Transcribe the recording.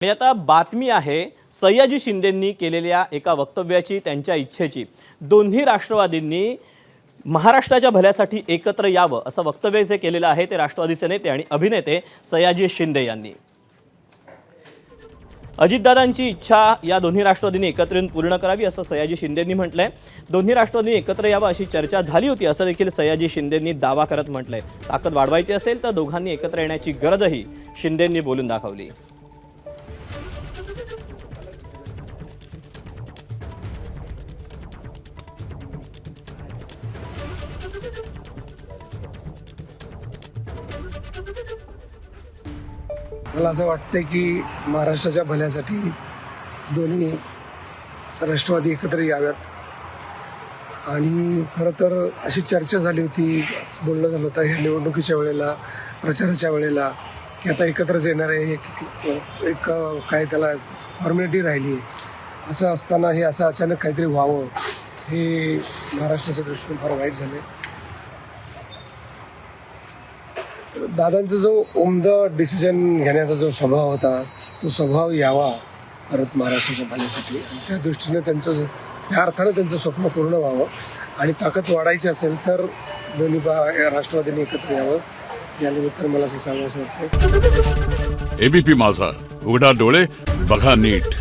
आणि आता बातमी आहे सयाजी शिंदेंनी केलेल्या एका वक्तव्याची, त्यांच्या इच्छेची। दोन्ही राष्ट्रवादींनी महाराष्ट्राच्या भल्यासाठी एकत्र यावं असं वक्तव्य जे केलेलं आहे ते राष्ट्रवादीचे नेते आणि अभिनेते सयाजी शिंदे यांनी। अजितदादांची इच्छा या दोन्ही राष्ट्रवादींनी एकत्र येऊन पूर्ण करावी असं सयाजी शिंदेंनी म्हटलंय। दोन्ही राष्ट्रवादींनी एकत्र यावं अशी चर्चा झाली होती असं देखील सयाजी शिंदेंनी दावा करत म्हटलंय। ताकद वाढवायची असेल तर दोघांनी एकत्र येण्याची गरजही शिंदेंनी बोलून दाखवली। मला असं वाटतं की महाराष्ट्राच्या भल्यासाठी दोन्ही राष्ट्रवादी एकत्र याव्यात आणि खरं तर अशी चर्चा झाली होती, बोलणं झालं होतं ह्या निवडणुकीच्या वेळेला, प्रचाराच्या वेळेला की आता एकत्रच येणार आहे, एक काय त्याला फॉर्मॅलिटी राहिली आहे। असं असताना हे असं अचानक काहीतरी व्हावं हे महाराष्ट्राच्या दृष्टीने फार वाईट झालं। दादांचा जो उमदा डिसिजन घेण्याचा जो स्वभाव होता तो स्वभाव यावा परत महाराष्ट्राच्या भल्यासाठी, त्या दृष्टीने त्यांचं त्या अर्थानं त्यांचं स्वप्न पूर्ण व्हावं आणि ताकद वाढायची असेल तर दोन्ही राष्ट्रवादींनी एकत्र यावं या निमित्तानं मला असं सांगायचं वाटतं। एबीपी माझा, उघडा डोळे बघा नीट।